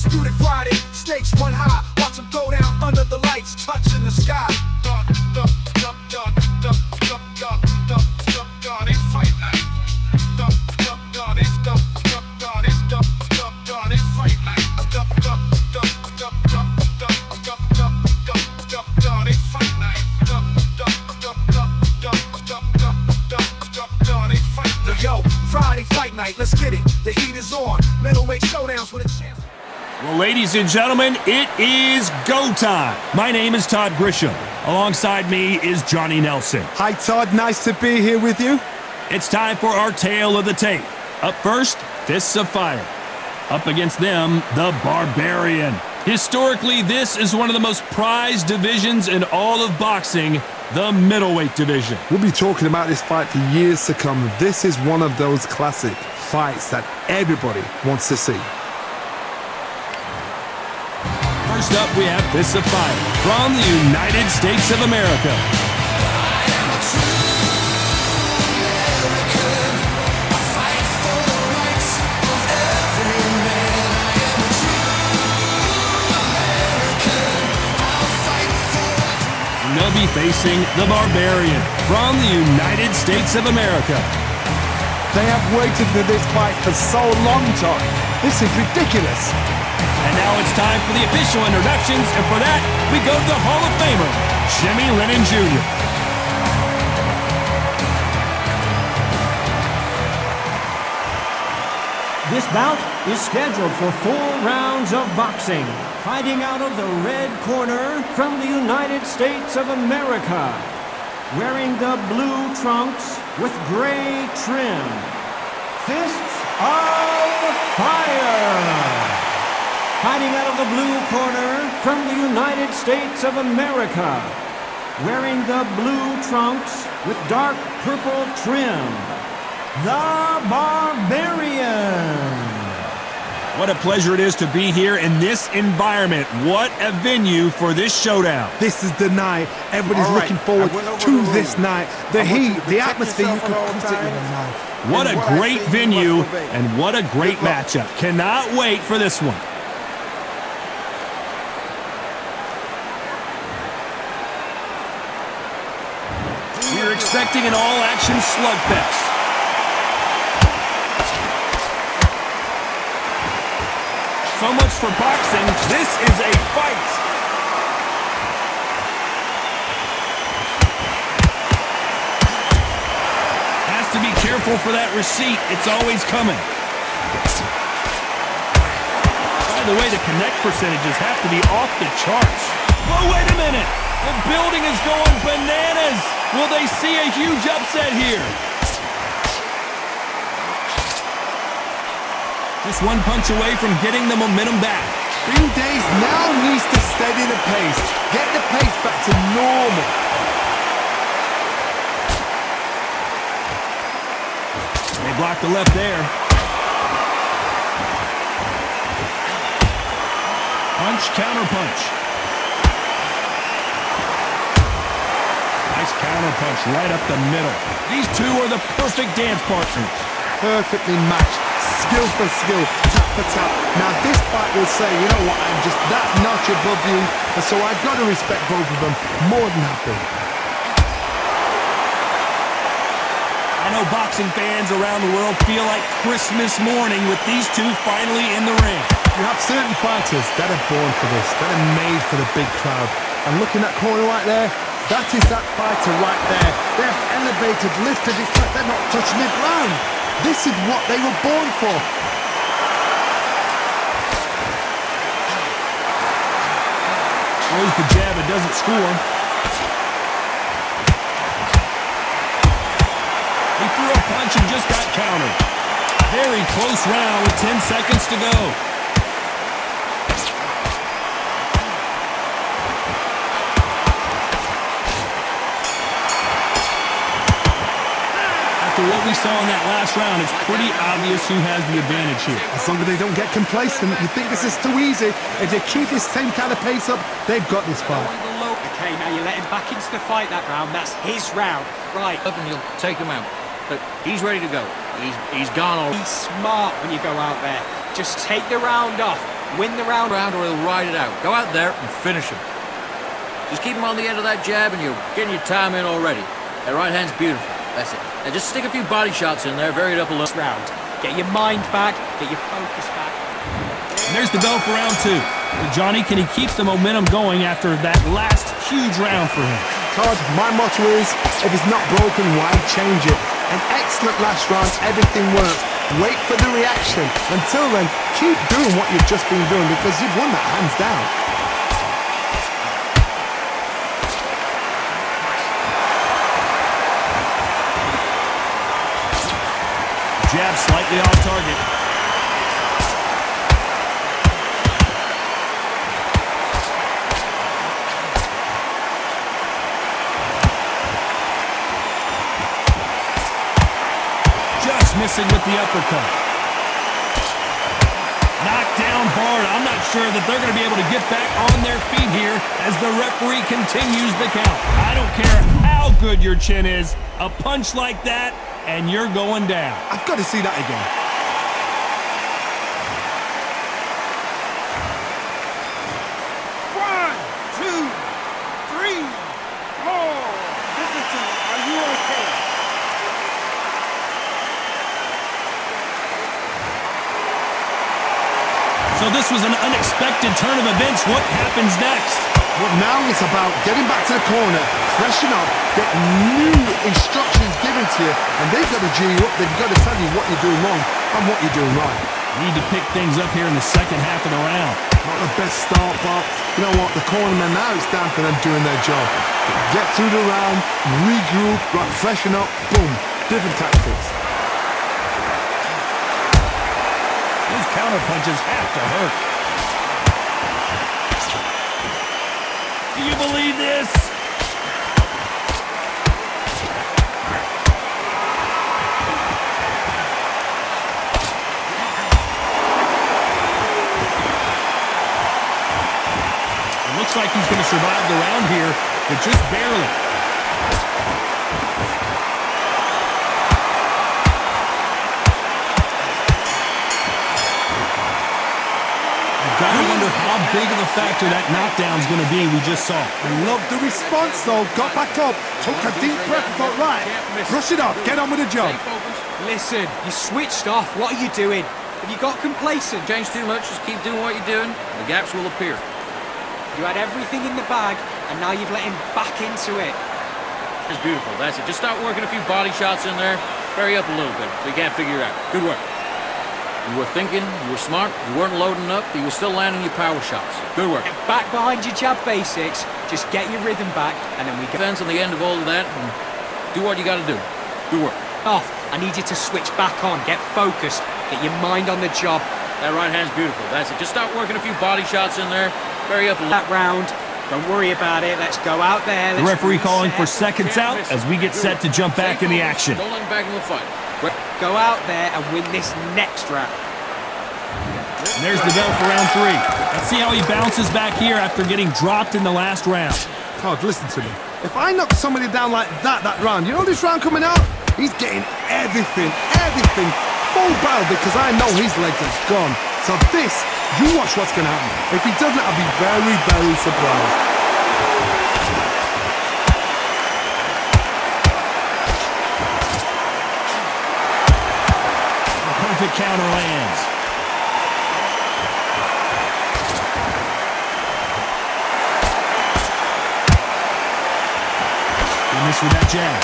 Undisputed Friday, stakes one high. Watch them go down under the lights, touching the sky. It's fight night. It's fight night. Yo, Friday fight night, let's get it. The heat is on. Middleweight showdowns with a chance. Well, ladies and gentlemen, it is go time. My name is Todd Grisham. Alongside me is Johnny Nelson. Hi, Todd. Nice to be here with you. It's time for our tale of the tape. Up first, Fists of Fire. Up against them, the Barbarian. Historically, this is one of the most prized divisions in all of boxing, the middleweight division. We'll be talking about this fight for years to come. This is one of those classic fights that everybody wants to see. First up, we have Fists of Fire from the United States of America. They'll be facing the Barbarian from the United States of America. They have waited for this fight for so long, Todd. This is ridiculous. And now it's time for the official introductions, and for that, we go to the Hall of Famer, Jimmy Lennon Jr. This bout is scheduled for 4 rounds of boxing. Fighting out of the red corner from the United States of America. Wearing the blue trunks with gray trim. Fists of Fire. Fighting out of the blue corner from the United States of America. Wearing the blue trunks with dark purple trim. The Barbarian. What a pleasure it is to be here in this environment. What a venue for this showdown. This is the night. Everybody's looking forward to this night. The heat, the atmosphere, you can cut it with a knife. What a great venue and what a great matchup. Cannot wait for this one. We're expecting an all-action slugfest. So much for boxing. This is a fight. Has to be careful for that receipt. It's always coming. By the way, the connect percentages have to be off the charts. Oh, wait a minute. The building is going bananas. Will they see a huge upset here? Just one punch away from getting the momentum back. Green Days now needs to steady the pace. Get the pace back to normal. They blocked the left there. Punch, counter punch. Nice counter punch right up the middle. These two are the perfect dance partners. Perfectly matched. Skill for skill, tap for tap. Now this fight will say, you know what, I'm just that notch above you, and so I've got to respect both of them more than happy. I know boxing fans around the world feel like Christmas morning with these two finally in the ring. You have certain fighters that are born for this, that are made for the big crowd. And look in that corner right there, that is that fighter right there. They have elevated, lifted, it's like they're not touching the ground. This is what they were born for. Throws the jab, it doesn't score. He threw a punch and just got countered. Very close round with 10 seconds to go. After what we saw in that last round, it's pretty obvious who has the advantage here. As long as they don't get complacent, you think this is too easy. If they keep this same kind of pace up, they've got this fight. Okay, now you let him back into the fight that round. That's his round. Right. Up and you'll take him out. But he's ready to go. He's gone already. Be smart when you go out there. Just take the round off. Win the round. Or he'll ride it out. Go out there and finish him. Just keep him on the end of that jab and you're getting your time in already. That right hand's beautiful. That's it. And just stick a few body shots in there, vary it up a little. Round. Get your mind back, get your focus back. And there's the bell for round 2. But Johnny, can he keep the momentum going after that last huge round for him? Todd, my motto is, if it's not broken, why change it? An excellent last round, everything worked. Wait for the reaction. Until then, keep doing what you've just been doing because you've won that hands down. Jab slightly off target. Just missing with the uppercut. Knocked down hard. I'm not sure that they're going to be able to get back on their feet here as the referee continues the count. I don't care how good your chin is. A punch like that, and you're going down. I've got to see that again. One, two, three, four. Listen to me. Are you okay? So this was an unexpected turn of events. What happens next? But now it's about getting back to the corner, freshen up, get new instructions given to you, and they've got to G you up, they've got to tell you what you're doing wrong and what you're doing right. Need to pick things up here in the second half of the round. Not the best start, but you know what, the cornermen now, it's down to them doing their job. Get through the round, regroup, right, freshen up, boom, different tactics. Those counter punches have to hurt. Do you believe this? It looks like he's going to survive the round here, but just barely. Gotta wonder how big of a factor that knockdown's gonna be we just saw. I love the response though, got back up, took a deep breath and thought, right, brush it off, get on with the job. Listen, you switched off. What are you doing? Have you got complacent? Change too much, just keep doing what you're doing, the gaps will appear. You had everything in the bag, and now you've let him back into it. That's beautiful, that's it. Just start working a few body shots in there, vary up a little bit so you can't figure it out. Good work. You were thinking, you were smart, you weren't loading up, but you were still landing your power shots. Good work. Get back behind your jab basics, just get your rhythm back, and then we go. Defense on the end of all of that, and do what you gotta do. Good work. Off. I need you to switch back on, get focused, get your mind on the job. That right hand's beautiful, that's it. Just start working a few body shots in there, vary up a little. That round, don't worry about it, let's go out there. The referee calling for seconds out as we get set to jump back in the action. Don't let him back in the fight. Go out there and win this next round. And there's the bell for round 3. Let's see how he bounces back here after getting dropped in the last round. Todd, listen to me. If I knock somebody down like that round, you know this round coming out? He's getting everything, full barrel because I know his legs are gone. So this, you watch what's going to happen. If he doesn't, I'll be very, very surprised. Perfect counter lands. He missed with that jab.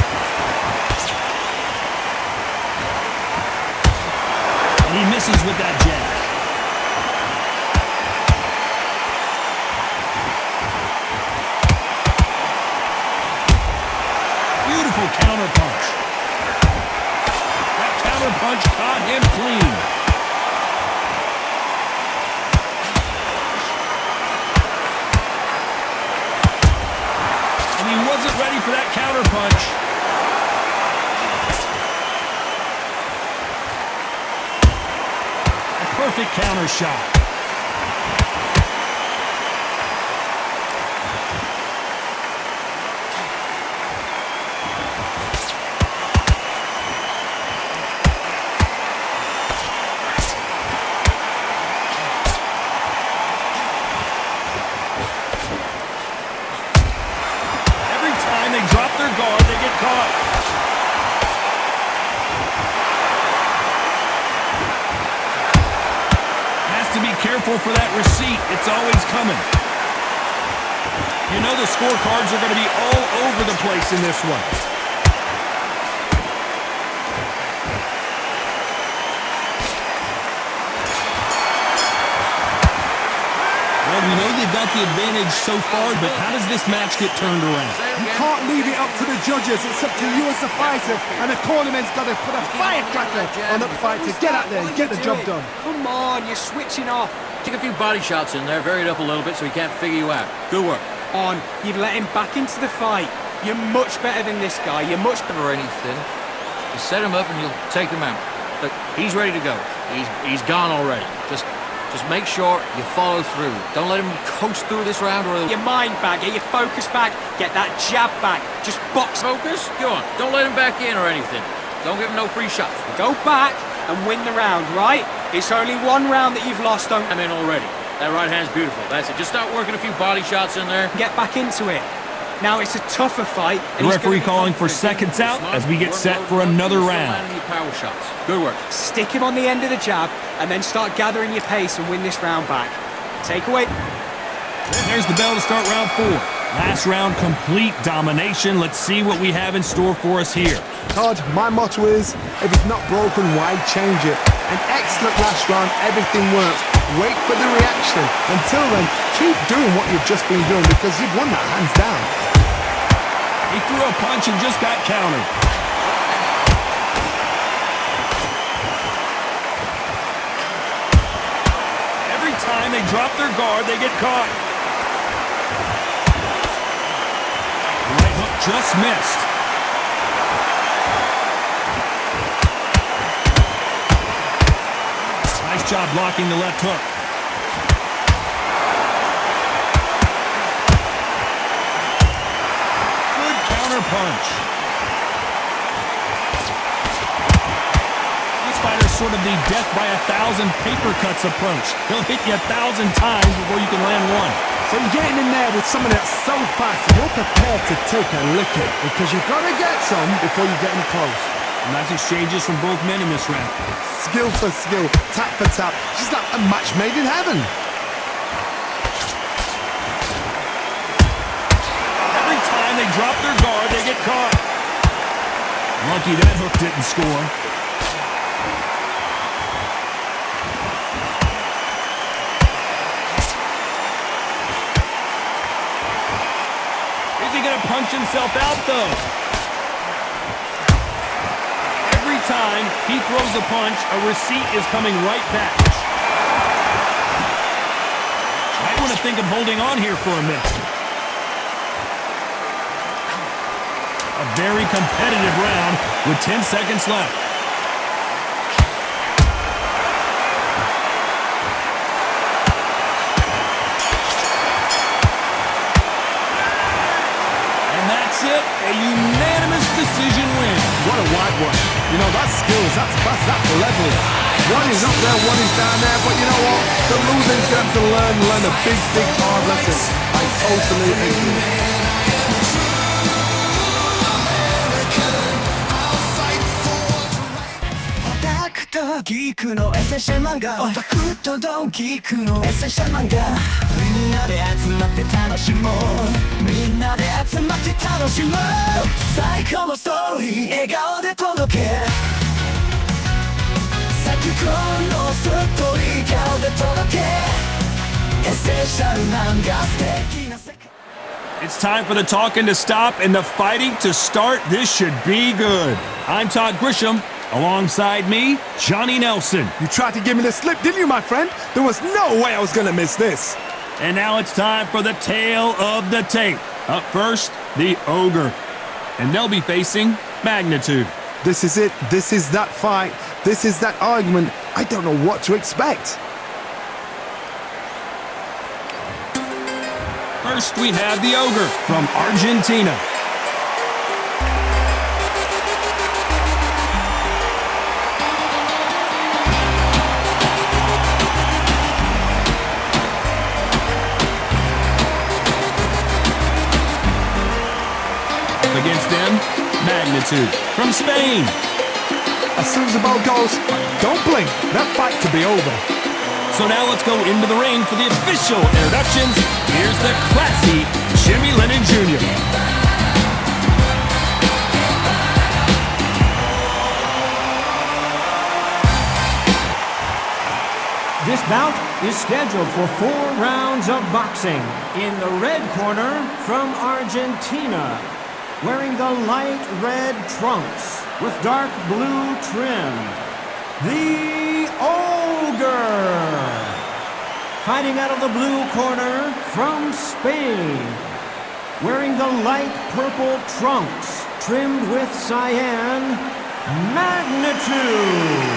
And he misses with that jab. Beautiful counter punch. That counter punch caught him clean. And he wasn't ready for that counter punch. A perfect counter shot. caught. Has to be careful for that receipt. It's always coming. You know the scorecards are going to be all over the place in this one. Well, we know they've got the advantage so far, but how does this match get turned around? You can't leave it up to the judges. It's up to you as the fighter, and the cornerman's got to put a firecracker on that fight to get out there and get the job done. Come on, you're switching off. Take a few body shots in there, vary it up a little bit so he can't figure you out. Good work. On, you've let him back into the fight. You're much better than this guy. You're much better. Or anything. You set him up and you'll take him out. Look, he's ready to go. He's gone already. Just make sure you follow through. Don't let him coast through this round or he'll... Get your mind back, get your focus back, get that jab back. Just box. Focus? Go on. Don't let him back in or anything. Don't give him no free shots. Go back and win the round, right? It's only one round that you've lost. Don't I'm in already. That right hand's beautiful. That's it. Just start working a few body shots in there. get back into it. Now it's a tougher fight. The referee calling for seconds out as we get set for another round. Power shots. Good work. Stick him on the end of the jab and then start gathering your pace and win this round back. Take away. There's the bell to start round 4. Last round, complete domination. Let's see what we have in store for us here. Todd, my motto is, if it's not broken, why change it? An excellent last round, everything works. Wait for the reaction. Until then, keep doing what you've just been doing because you've won that hands down. He threw a punch and just got countered. Every time they drop their guard, they get caught. Right hook just missed. Nice job blocking the left hook. Good counter punch. This fighter's sort of the death by 1,000 paper cuts approach. He'll hit you 1,000 times before you can land one. So you're getting in there with someone that's so fast, you're prepared to take a licking because you've got to get some before you get in close. Nice exchanges from both men in this round. Skill for skill, tap for tap. She's like a match made in heaven. Every time they drop their guard, they get caught. Lucky that hook didn't score. Is he going to punch himself out, though? Every time he throws a punch, a receipt is coming right back. I want to think of holding on here for a minute. A very competitive round with 10 seconds left. And that's it, a unanimous decision win. What a wide one. You know, that's skills, that's class, that's level. One is up there, one is down there, but you know what? The losing's going to have to learn a big, big hard lesson. I totally agree. Geek のエッセンシャル漫画オタクとドンギークのエッセンシャル漫画みんなで集まって楽しもうみんなで集まって楽しもう最高のストーリー笑顔で届け最高のストーリー笑顔で届けエッセンシャル漫画素敵な世界 It's time for the talking to stop and the fighting to start. This should be good. I'm Todd Grisham. Alongside me, Johnny Nelson. You tried to give me the slip, didn't you, my friend? There was no way I was going to miss this. And now it's time for the tale of the tape. Up first, the Ogre. And they'll be facing Magnitude. This is it. This is that fight. This is that argument. I don't know what to expect. First, we have the Ogre from Argentina. Against them, magnitude. From Spain. As soon as the bell goes, don't blink. That fight could be over. So now let's go into the ring for the official introductions. Here's the classy Jimmy Lennon Jr. This bout is scheduled for 4 rounds of boxing. In the red corner, from Argentina, wearing the light red trunks with dark blue trim, the Ogre. Fighting out of the blue corner, from Spain, wearing the light purple trunks trimmed with cyan, Magnitude.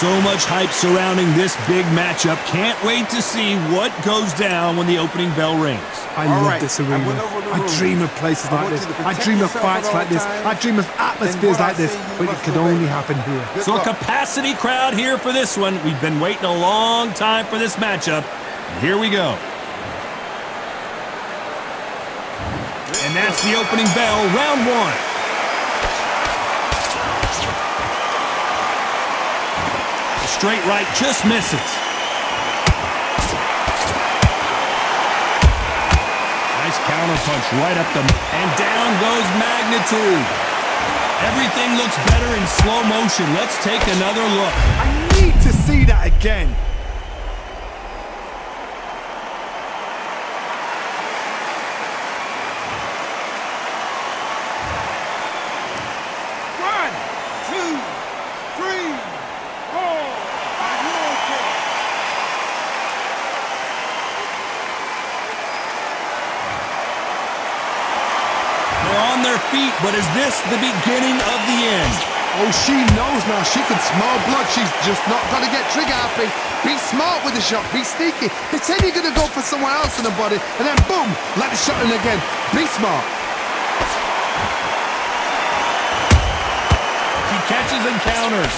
So much hype surrounding this big matchup. Can't wait to see what goes down when the opening bell rings. I love this arena. I dream of places like this. I dream of fights like this. I dream of atmospheres like this. But it can only happen here. So a capacity crowd here for this one. We've been waiting a long time for this matchup. And here we go. And that's the opening bell, round 1. Straight right just misses. Nice counter punch right up the... And down goes Magnitude. Everything looks better in slow motion. Let's take another look. I need to see that again. One, two, three, four. Are you okay? They're on their feet, but is this the beginning of the end? Oh, she knows now. She can smell blood. She's just not going to get trigger happy. Be smart with the shot. Be sneaky. Pretend you're going to go for someone else in the body, and then boom, let the shot in again. Be smart. She catches and counters.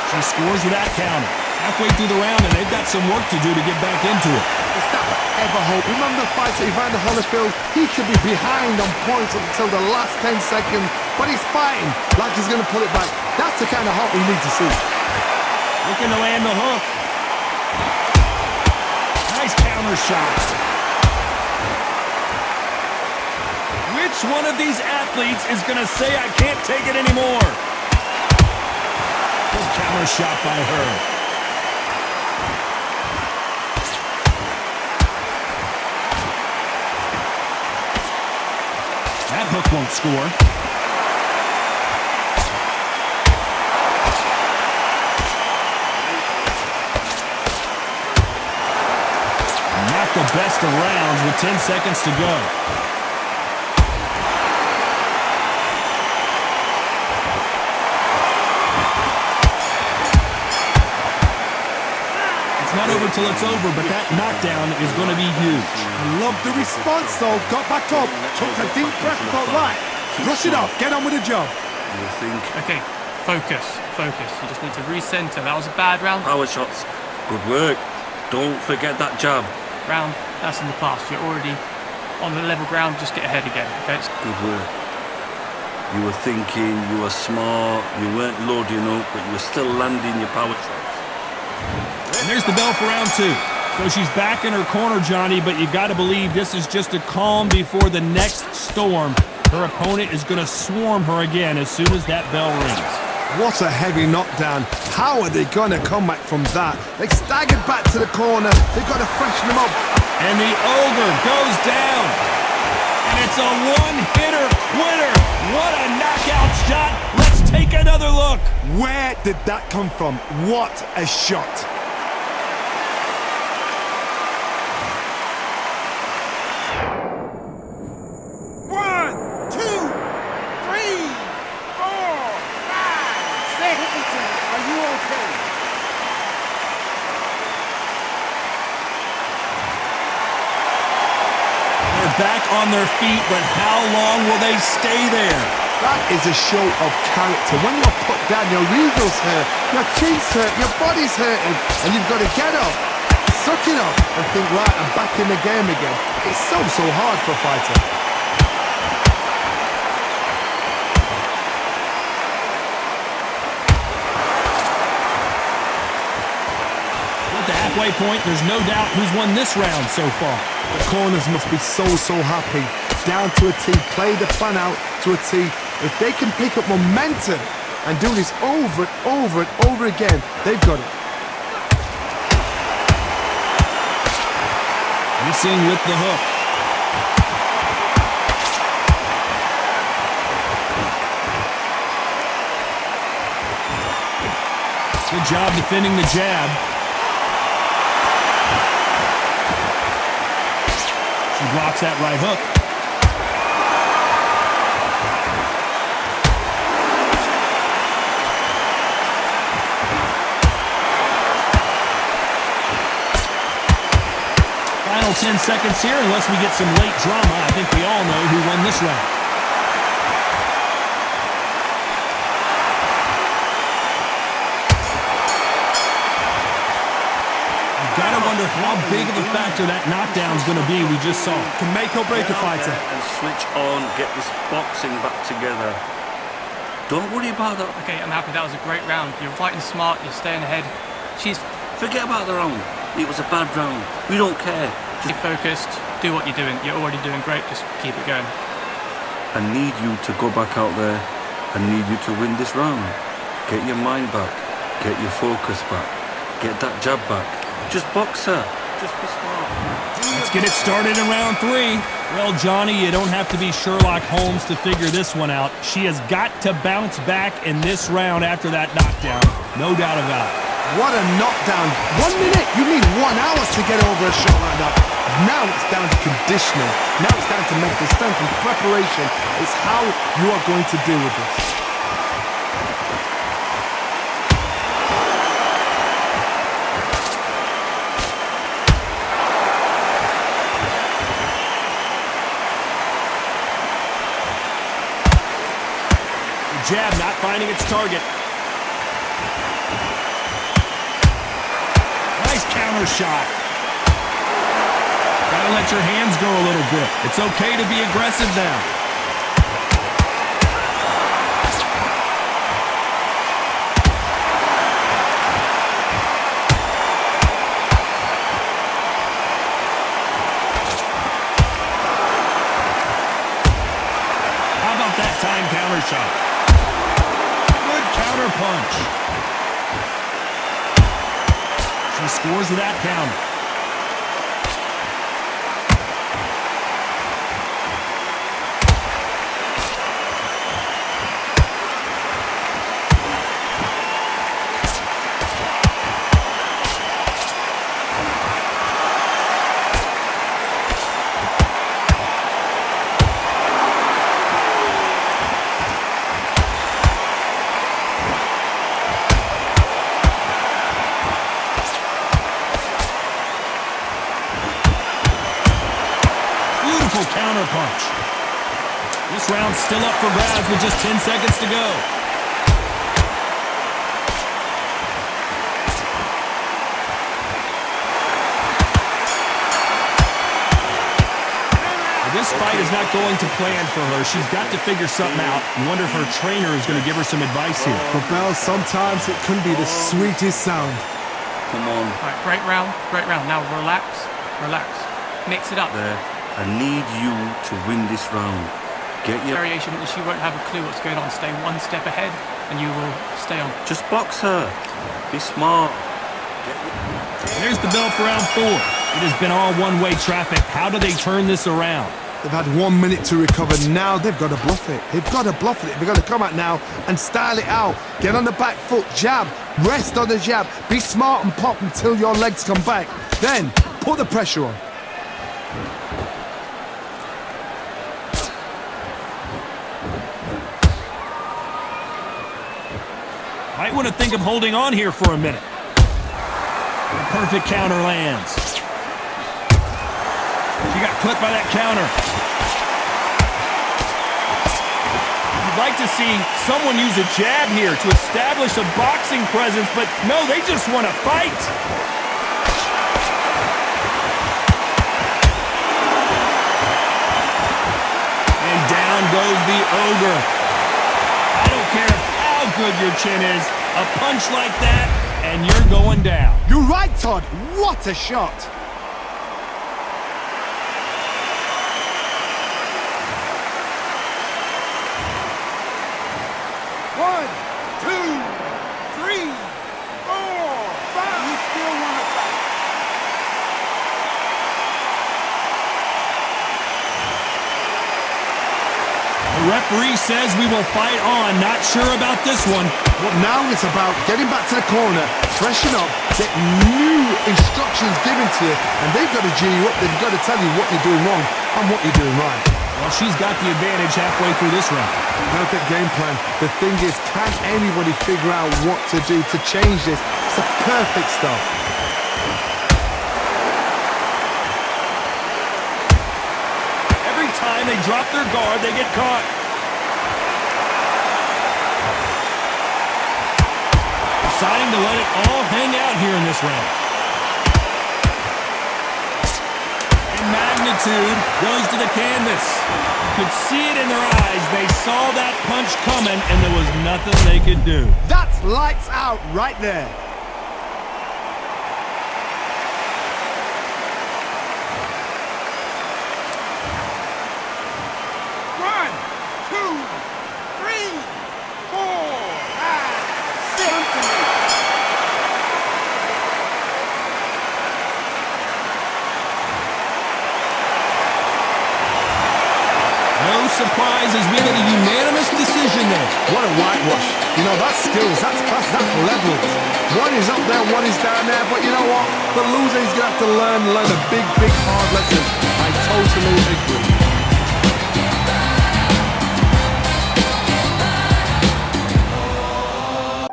She scores with that counter. Halfway through the round, and they've got some work to do to get back into it. It's that ever hope. Remember the fights at Evander Holyfield? He could be behind on points until the last 10 seconds, but he's fighting like he's going to pull it back. That's the kind of hope we need to see. Looking to land the hook. Nice counter shot. Which one of these athletes is going to say, I can't take it anymore? Good counter shot by her. That hook won't score. Not the best of rounds with 10 seconds to go. It's not over till it's over, but that knockdown is going to be huge. I love the response though. Got back up, took a deep breath, got right. Brush it off, get on with the job. Okay, focus. You just need to recenter. That was a bad round. Power shots. Good work. Don't forget that jab. Round, that's in the past. You're already on the level ground. Just get ahead again, okay? Good work. You were thinking, you were smart, you weren't loading up, but you were still landing your power shots. And there's the bell for round 2. So she's back in her corner, Johnny, but you got to believe this is just a calm before the next storm. Her opponent is going to swarm her again as soon as that bell rings. What a heavy knockdown. How are they going to come back from that? They staggered back to the corner. They've got to freshen them up. And the Ogre goes down. And it's a one-hitter quitter. What a knockout shot. Let's take another look. Where did that come from? What a shot. One, two, three, four, five, six. Are you okay? They're back on their feet, but how long will they stay there? That is a show of character. When you're put down, your eagles hurt, your chin's hurt, your body's hurting, and you've got to get up, suck it up and think, right, I'm back in the game again. It's so hard for a fighter. At the halfway point, there's no doubt who's won this round so far. The corners must be so happy. Down to a T, play the plan out to a T. If they can pick up momentum and do this over and over and over again, they've got it. Missing with the hook. Good job defending the jab. She blocks that right hook. Final 10 seconds here, unless we get some late drama. I think we all know who won this round. You gotta wonder how big of a factor that knockdown's gonna be. We just saw. Can make or break a fighter. And switch on, get this boxing back together. Don't worry about that. Okay, I'm happy. That was a great round. You're fighting smart. You're staying ahead. She's Forget about the round. It was a bad round. We don't care. Just focused. Do what you're doing. You're already doing great. Just keep it going. I need you to go back out there. I need you to win this round. Get your mind back. Get your focus back. Get that jab back. Just box her. Just be smart. Let's get it started in round 3. Well, Johnny, you don't have to be Sherlock Holmes to figure this one out. She has got to bounce back in this round after that knockdown. No doubt about it. What a knockdown. 1 minute, you need 1 hour to get over a shot like that. Now it's down to conditioning. Now it's down to mental strength and preparation. It's how you are going to deal with this. The jab not finding its target. Nice counter shot. Gotta let your hands go a little bit. It's okay to be aggressive now. How about that time counter shot? Good counter punch. She scores with that counter. Counter punch. This round's still up for grabs with just 10 seconds to go. This fight is not going to plan for her. She's got to figure something out. I wonder if her trainer is going to give her some advice here. For Bell, sometimes it can be the sweetest sound. Come on. All right, great round. Great round. Now relax. Relax. Mix it up. There. I need you to win this round. Get your variation, and she won't have a clue what's going on. Stay one step ahead, and you will stay on. Just box her. Be smart. There's the bell for round 4. It has been all one-way traffic. How do they turn this around? They've had 1 minute to recover. Now they've got to bluff it. They've got to bluff it. They've got to come out now and style it out. Get on the back foot, jab, rest on the jab. Be smart and pop until your legs come back. Then put the pressure on. Might want to think of holding on here for a minute. A perfect counter lands. She got clipped by that counter. You'd like to see someone use a jab here to establish a boxing presence, but no, they just want to fight. goes the ogre. I don't care how good your chin is. A punch like that, and you're going down. You're right, Todd. What a shot. One, two, three, four, five. You still want to fight? The referee says we will fight on. Not sure about this one. Well, now it's about getting back to the corner, freshen up, get new instructions given to you, and they've got to G you up. They've got to tell you what you're doing wrong and what you're doing right. Well, she's got the advantage halfway through this round. Perfect game plan. The thing is, can anybody figure out what to do to change this? It's a perfect start. Every time they drop their guard, they get caught. Deciding to let it all hang out here in this round. And magnitude goes to the canvas. You could see it in their eyes. They saw that punch coming, and there was nothing they could do. That's lights out right there. One, two, three, four, five, six. No surprises. We get a unanimous decision there. What a whitewash. You know, that's skills, that's class, that's levels. One is up there, one is down there, but you know what? The loser is going to have to learn a big, big, hard lesson. I totally agree.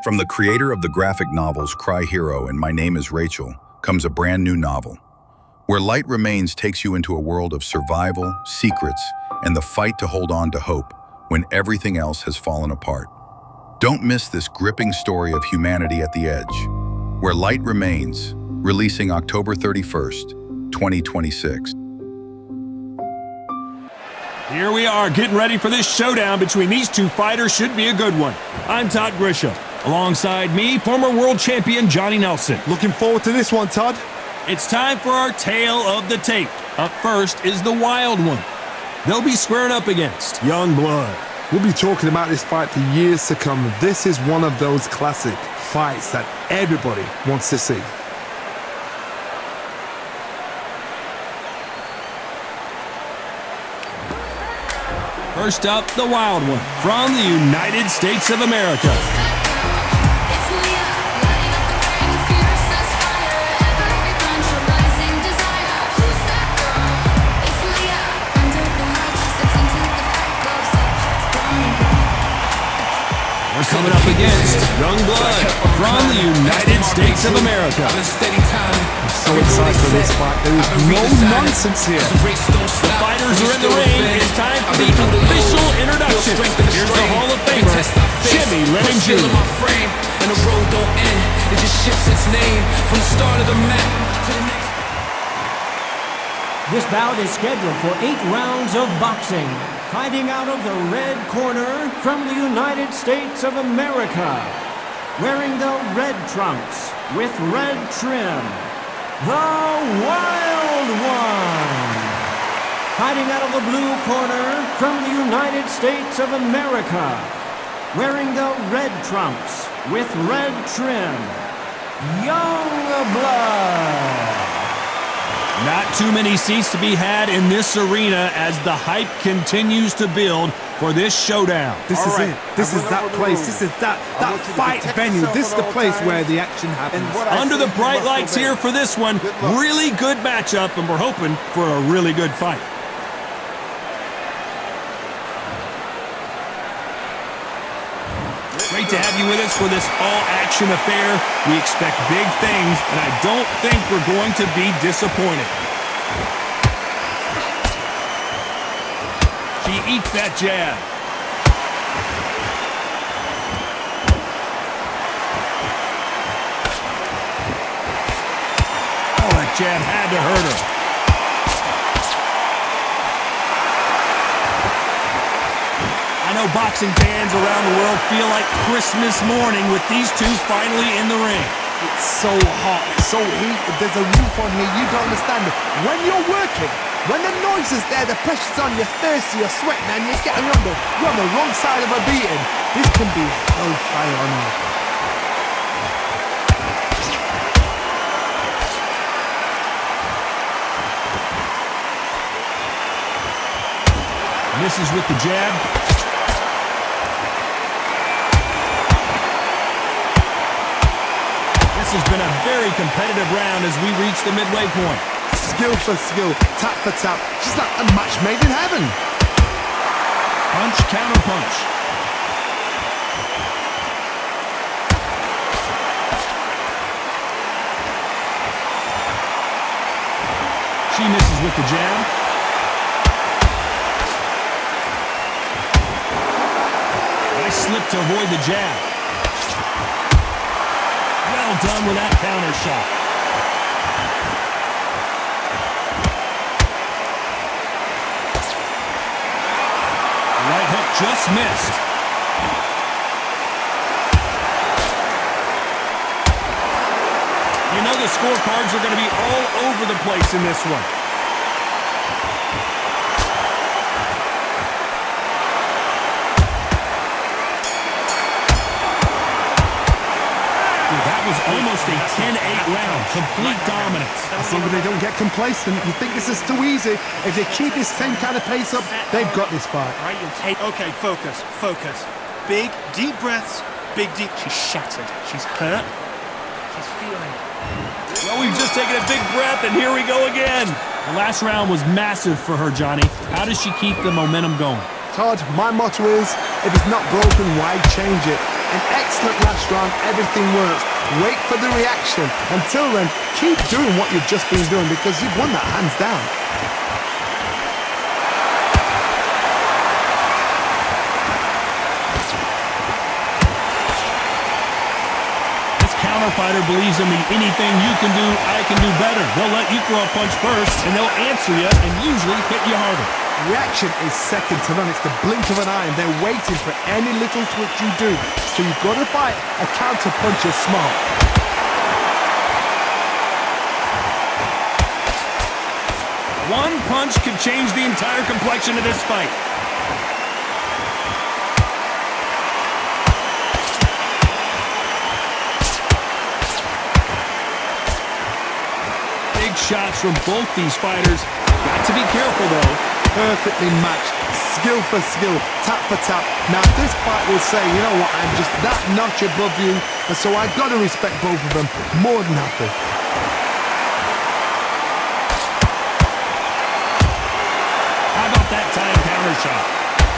From the creator of the graphic novels Cry Hero and My Name is Rachel comes a brand new novel. Where Light Remains takes you into a world of survival, secrets, and the fight to hold on to hope when everything else has fallen apart. Don't miss this gripping story of humanity at the edge. Where Light Remains, releasing October 31st, 2026. Here we are, getting ready for this showdown between these two fighters. Should be a good one. I'm Todd Grisham. Alongside me, former world champion Johnny Nelson. Looking forward to this one, Todd. It's time for our tale of the tape. Up first is the wild one. They'll be squaring up against Young Blood. We'll be talking about this fight for years to come. This is one of those classic fights that everybody wants to see. First up, the wild one from the United States of America. We're coming up against Young Blood from the United States of America. I'm so excited for this fight. There is no nonsense here. The fighters are in the ring. It's time for the official introduction. Here's the Hall of Famer, Jimmy Lennon Jr. And the road don't end. It just shifts its name from the start of the map to the next. This bout is scheduled for 8 rounds of boxing. Fighting out of the red corner from the United States of America. Wearing the red trunks with red trim. The Wild One. Fighting out of the blue corner from the United States of America. Wearing the red trunks with red trim. Young Blood. Not too many seats to be had in this arena as the hype continues to build for this showdown. This is it. This is that place. This is that fight venue. This is the place where the action happens. Under the bright lights here for this one, really good matchup, and we're hoping for a really good fight. Great to have you with us for this all-action affair. We expect big things, and I don't think we're going to be disappointed. She eats that jab. Oh, that jab had to hurt her. know boxing fans around the world feel like Christmas morning with these two finally in the ring. It's so hot, it's so heated, there's a roof on here, you don't understand it. When you're working, when the noise is there, the pressure's on, you're thirsty, you're sweating, and you're getting you're on the wrong side of a beating. This can be hellfire on you. Misses with the jab. This has been a very competitive round as we reach the midway point. Skill for skill, tap for tap, just like a match made in heaven. Punch, counter punch. She misses with the jab. Nice slip to avoid the jab. Well done with that counter shot. Right hook just missed. You know the scorecards are going to be all over the place in this one. That was almost a 10-8 round. Complete dominance. As long as they don't get complacent, you think this is too easy. If they keep this same kind of pace up, they've got this fight. Right, you'll take. Okay, focus, focus. Big, deep breaths. Big, deep. She's shattered. She's hurt. She's feeling it. Well, we've just taken a big breath, and here we go again. The last round was massive for her, Johnny. How does she keep the momentum going? Todd, my motto is, if it's not broken, why change it? An excellent last round, everything works. Wait for the reaction. Until then, keep doing what you've just been doing because you've won that hands down. This counter fighter believes in me. Anything you can do, I can do better. They'll let you throw a punch first, and they'll answer you and usually hit you harder. Reaction is second to none. It's the blink of an eye, and they're waiting for any little twitch you do. So you've got to fight a counter puncher smart. One punch could change the entire complexion of this fight. Big shots from both these fighters. Got to be careful, though. Perfectly matched, skill for skill, tap for tap. Now this fight will say, you know what, I'm just that notch above you, and so I've got to respect both of them more than happy. How about that time counter shot?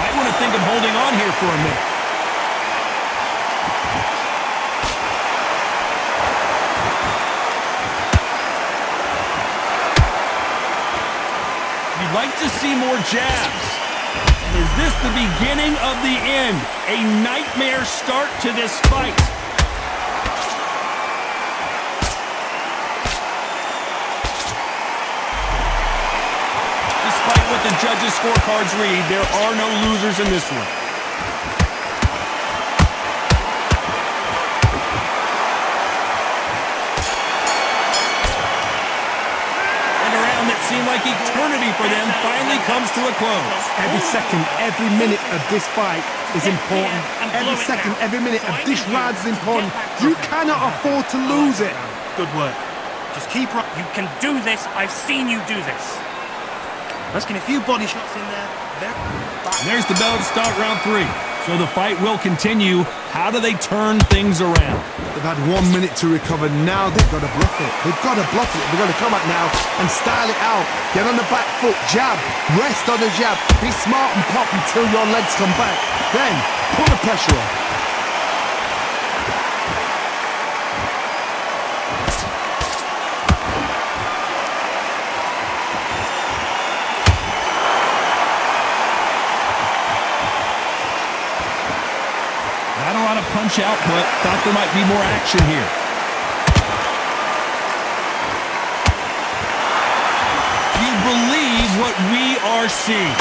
I want to think of holding on here for a minute. You'd like to see more jabs. Is this the beginning of the end? A nightmare start to this fight. Despite what the judges' scorecards read, there are no losers in this one. Seemed like eternity for them finally comes to a close. Every second, every minute of this fight is important. Every second, every minute of this round is important. You cannot afford to lose it. Good work. Just keep right. You can do this. I've seen you do this. Let's get a few body shots in there. There's the bell to start round 3. So the fight will continue. How do they turn things around? They've had 1 minute to recover. Now they've got to bluff it. They've got to bluff it. They've got to come out now and style it out. Get on the back foot, jab, rest on the jab. Be smart and pop until your legs come back. Then put the pressure on. Punch output. Thought there might be more action here. You believe what we are seeing.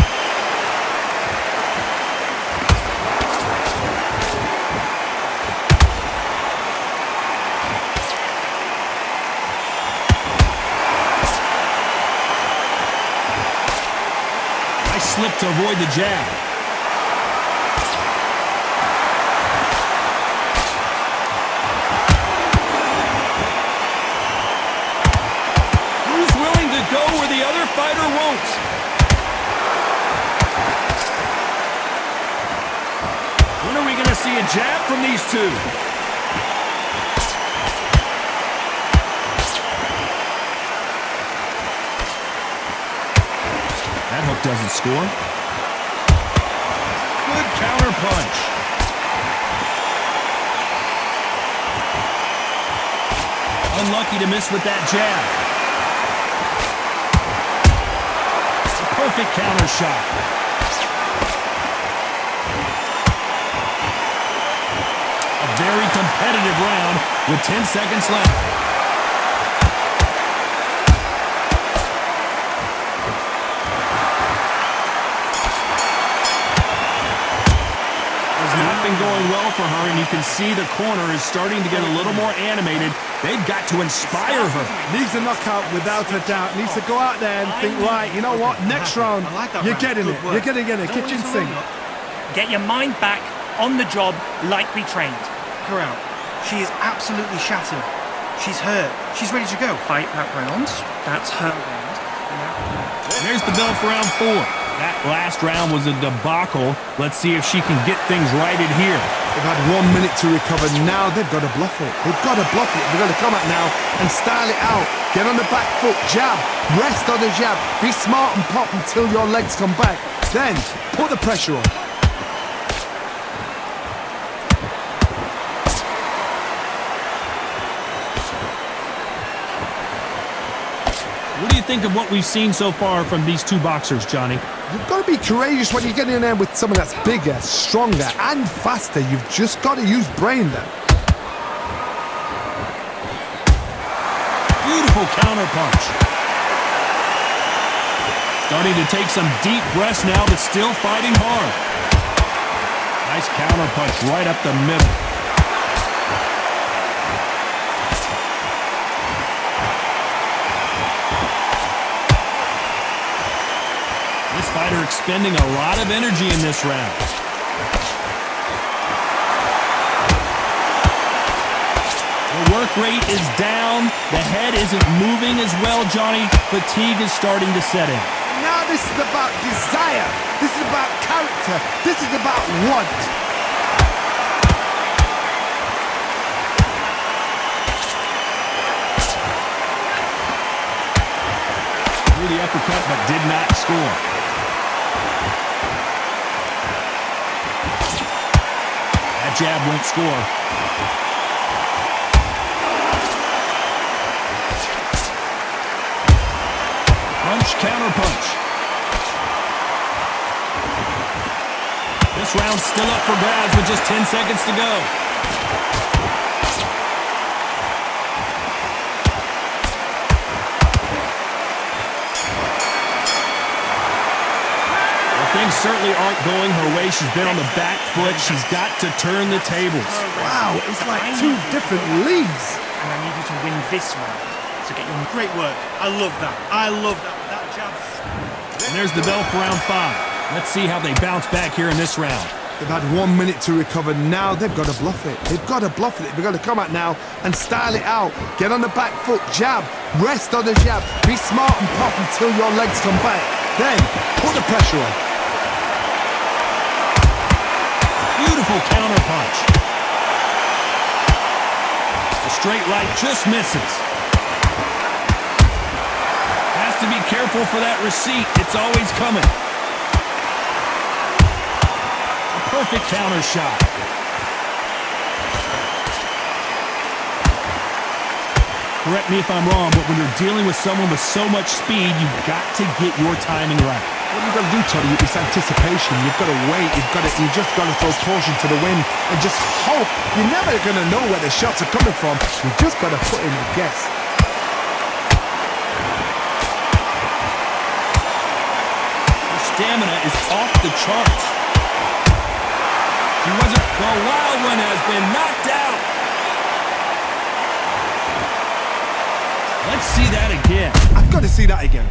to avoid the jab. Who's willing to go where the other fighter won't? When are we going to see a jab from these two? That hook doesn't score. Good counter punch. Unlucky to miss with that jab. A perfect counter shot. A very competitive round with 10 seconds left. Going well for her, and you can see the corner is starting to get a little more animated. They've got to inspire her. Needs a knockout without a doubt. Needs to go out there and think, right, you know what, next round, you're getting it. You're getting it, kitchen sink. Get your mind back on the job like we trained. Corral, she is absolutely shattered. She's hurt. She's ready to go. Fight that round. That's her round. There's the bell for round 4. That last round was a debacle. Let's see if she can get things righted here. They've had 1 minute to recover. Now they've got to bluff it. They've got to bluff it. They've got to come out now and style it out. Get on the back foot, jab, rest on the jab. Be smart and pop until your legs come back. Then put the pressure on. What do you think of what we've seen so far from these two boxers, Johnny? You've got to be courageous when you get in there with someone that's bigger, stronger, and faster. You've just got to use brain then. Beautiful counter punch. Starting to take some deep breaths now, but still fighting hard. Nice counter punch right up the middle. This fighter expending a lot of energy in this round. The work rate is down. The head isn't moving as well, Johnny. Fatigue is starting to set in. Now this is about desire. This is about character. This is about want. Threw the uppercut, but did not score. That jab won't score. Punch, counter punch. This round's still up for grabs with just 10 seconds to go. Things certainly aren't going her way. She's been on the back foot. She's got to turn the tables. Wow, it's like two different leagues. And I need you to win this round. So get your... Great work. I love that. I love that. That jab. And there's the bell for round 5. Let's see how they bounce back here in this round. They've had 1 minute to recover. Now they've got to bluff it. They've got to bluff it. They've got to come out now and style it out. Get on the back foot, jab, rest on the jab. Be smart and pop until your legs come back. Then put the pressure on. Beautiful counter punch. The straight right just misses. Has to be careful for that receipt. It's always coming. A perfect counter shot. Correct me if I'm wrong, but when you're dealing with someone with so much speed, you've got to get your timing right. What you've got to do, Toddy, is anticipation. You've got to wait. You just got to throw caution to the wind and just hope. You're never going to know where the shots are coming from. You just got to put in a guess. Her stamina is off the charts. She wasn't. The wild one has been knocked out. Let's see that again. I've got to see that again.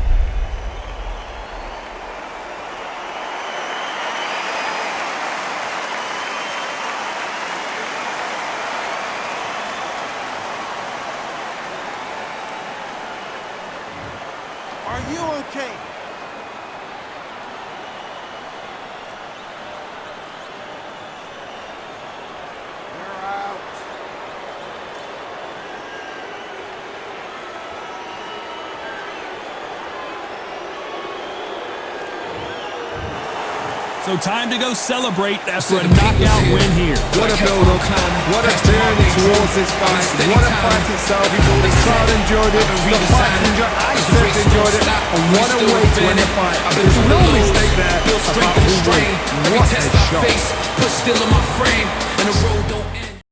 Are you okay? You're out. So time to go celebrate after a knockout win here. What a build-up, what a journey towards this fight, what a fight itself. The crowd enjoyed it, the fighters enjoyed it, I certainly enjoyed it, and what a way to win a fight. There's no mistake there about who won. What a shot. Put still in my frame, and the road don't end.